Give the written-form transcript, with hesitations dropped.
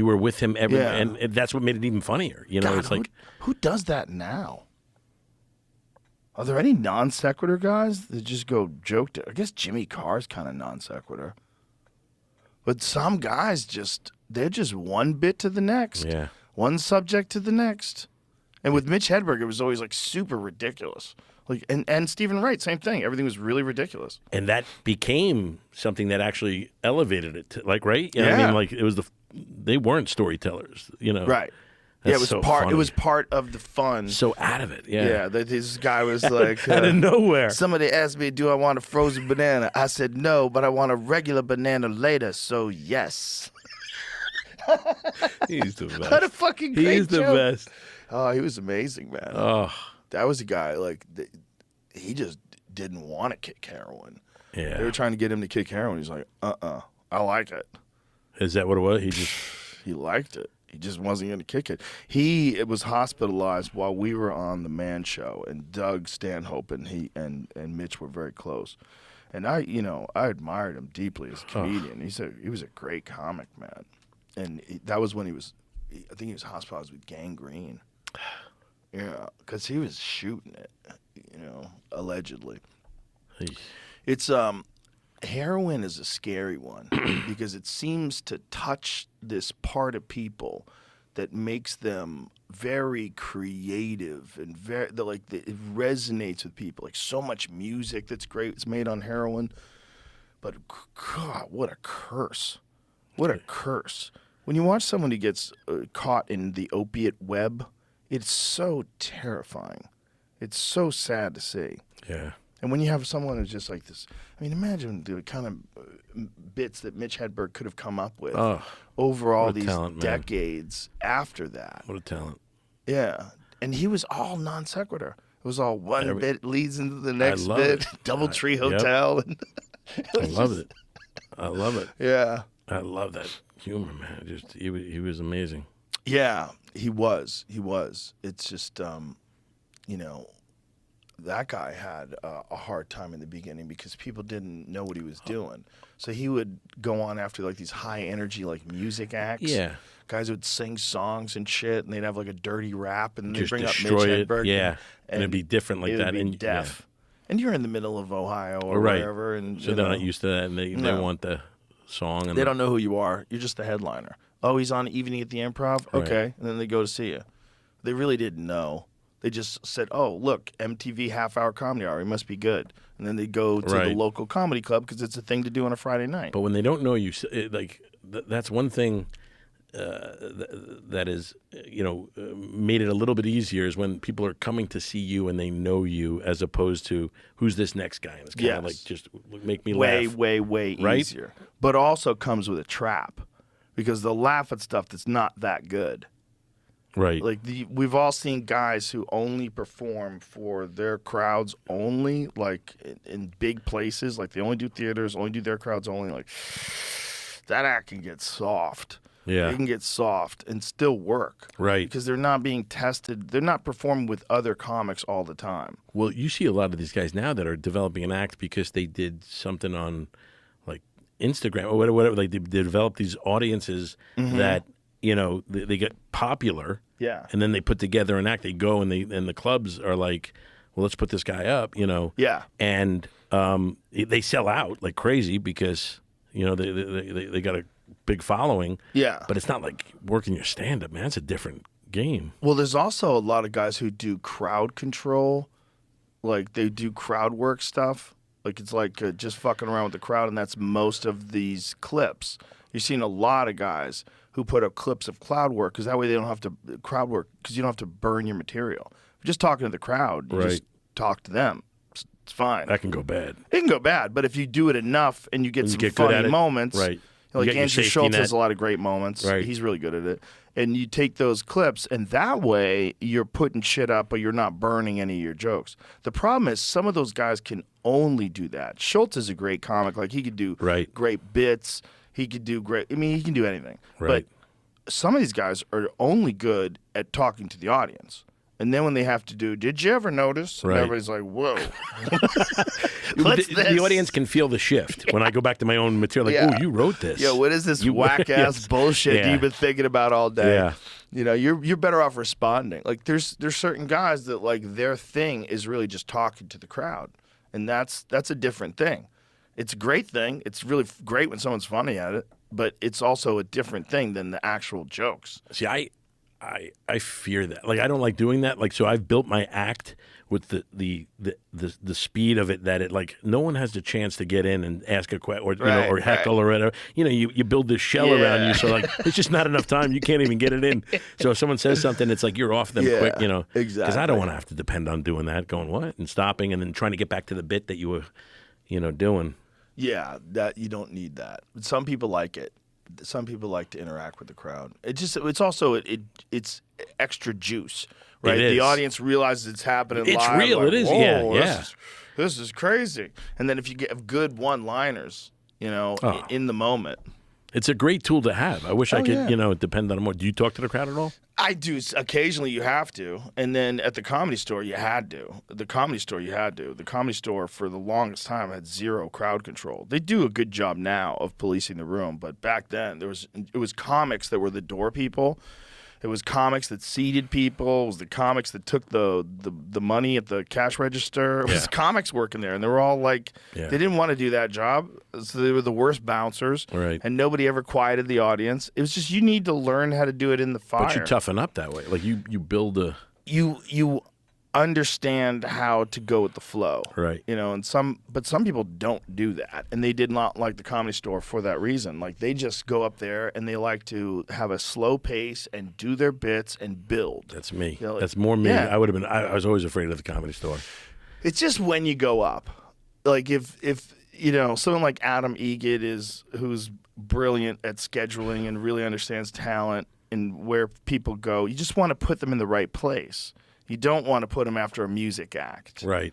were with him and that's what made it even funnier. You know, God, it's like who does that now? Are there any non sequitur guys that just go joke? I guess Jimmy Carr's kind of non sequitur, but some guys they're just one bit to the next, one subject to the next. And with Mitch Hedberg, it was always like super ridiculous. Like and Stephen Wright, same thing. Everything was really ridiculous. And that became something that actually elevated it. Right? You know yeah. I mean, like it was they weren't storytellers. You know, right. That's it was so part. funny. It was part of the fun. So out of it, Yeah. This guy was like, out of nowhere. Somebody asked me, "Do I want a frozen banana?" I said no, but I want a regular banana later. So yes. He's the best. What a fucking great He's the joke. best. Oh, he was amazing, man. Oh, that was a guy like he just didn't want to kick heroin. yeah. They were trying to get him to kick heroin. He's like, I like it. Is that what it was? He liked it. He just wasn't going to kick it. He was hospitalized while we were on the Man Show, and Doug Stanhope and and Mitch were very close. And I admired him deeply as a comedian. He was a great comic, man. And that was when I think he was hospitalized with gangrene. Yeah, because he was shooting it, allegedly. It's heroin is a scary one because it seems to touch this part of people that makes them very creative and it resonates with people. Like so much music that's great is made on heroin, but God, what a curse! What a curse! When you watch someone who gets caught in the opiate web, it's so terrifying. It's so sad to see. Yeah. And when you have someone who's just like this, I mean, imagine the kind of bits that Mitch Hedberg could have come up with over all these decades after that. What a talent. Yeah. And he was all non sequitur. It was all one bit leads into the next bit. Doubletree Hotel. Yep. I love it. I love it. Yeah. I love that humor, man. Just he was amazing. Yeah, he was. It's just, that guy had a hard time in the beginning because people didn't know what he was doing. So he would go on after like these high energy like music acts. Yeah. Guys would sing songs and shit, and they'd have like a dirty rap, and they'd Just bring up Mitch destroy it. Hedberg. Yeah. And it'd be different like that. And deaf. And you're in the middle of Ohio or right. wherever. And, so they're not used to that, and they want the song. And they don't know who you are. You're just the headliner. Oh, he's on Evening at the Improv? Okay. Right. And then they go to see you. They really didn't know. They just said, oh, look, MTV half-hour comedy hour. He must be good. And then they go to the local comedy club because it's a thing to do on a Friday night. But when they don't know you, that's one thing that is, made it a little bit easier is when people are coming to see you and they know you as opposed to who's this next guy. And it's kind of like just make me laugh. Way easier. But also comes with a trap because they'll laugh at stuff that's not that good. Right. Like we've all seen guys who only perform for their crowds only, like in big places, like they only do theaters, only do their crowds only. Like that act can get soft. Yeah. They can get soft and still work. Right. Because they're not being tested. They're not performing with other comics all the time. Well, you see a lot of these guys now that are developing an act because they did something on like Instagram or whatever. Like they develop these audiences that, they get popular. Yeah. And then they put together an act. They go and the clubs are like, well, let's put this guy up, Yeah. And they sell out like crazy because, they got a big following. Yeah. But it's not like working your stand-up, man. It's a different game. Well, there's also a lot of guys who do crowd control. Like they do crowd work stuff. Like it's like just fucking around with the crowd, and that's most of these clips. You're seeing a lot of guys who put up clips of crowd work because that way they don't have to crowd work because you don't have to burn your material. If you're just talking to the crowd, you just talk to them. It's fine. That can go bad. It can go bad, but if you do it enough and you get some funny moments, right? Like Andrew Schultz has a lot of great moments. Right. He's really good at it. And you take those clips, and that way you're putting shit up, but you're not burning any of your jokes. The problem is some of those guys can only do that. Schultz is a great comic. Like he could do great bits. He could do great. I mean, he can do anything. Right. But some of these guys are only good at talking to the audience. And then when they have to do, did you ever notice? And Right. everybody's like, whoa. The audience can feel the shift when I go back to my own material. Like, Yeah. oh, you wrote this. Yo, what is this whack ass Yes. bullshit Yeah. you've been thinking about all day? Yeah. You know, you're better off responding. Like there's certain guys that like their thing is really just talking to the crowd, and that's a different thing. It's a great thing. It's really great when someone's funny at it, but it's also a different thing than the actual jokes. See, I fear that. Like, I don't like doing that. Like, so I've built my act with the speed of it that it, like, no one has the chance to get in and ask a question or you know, or heckle or whatever. You know, you build this shell around you, so like it's just not enough time. You can't even get it in. So if someone says something, it's like you're off them quick. You know, exactly. Because I don't want to have to depend on doing that, going what and stopping and then trying to get back to the bit that you were, you know, doing. Yeah, that you don't need that. Some people like it. Some people like to interact with the crowd. It's also it's extra juice, right? It is. The audience realizes it's happening It's live. real. Like, It is. whoa, Yeah. This is crazy. And then if you get good one-liners, you know, in the moment. It's a great tool to have. I wish I could, yeah. you know, depend on more. Do you talk to the crowd at all? I do. Occasionally you have to. And then at the Comedy Store, you had to. The Comedy Store, you had to. The Comedy Store, for the longest time, had zero crowd control. They do a good job now of policing the room, but back then, it was comics that were the door people. It was comics that seated people. It was the comics that took the money at the cash register. It was comics working there, and they were all like, they didn't want to do that job, so they were the worst bouncers. Right. And nobody ever quieted the audience. It was just you need to learn how to do it in the fire. But you toughen up that way. Like you build a you understand how to go with the flow, right. You know, and some people don't do that, and they did not like the Comedy Store for that reason. Like they just go up there and they like to have a slow pace and do their bits and build. That's me. You know, That's more me. yeah. I would have been. I was always afraid of the Comedy Store. It's just when you go up, like if you know someone like Adam Egid who's brilliant at scheduling and really understands talent and where people go, you just want to put them in the right place. You don't want to put them after a music act. Right.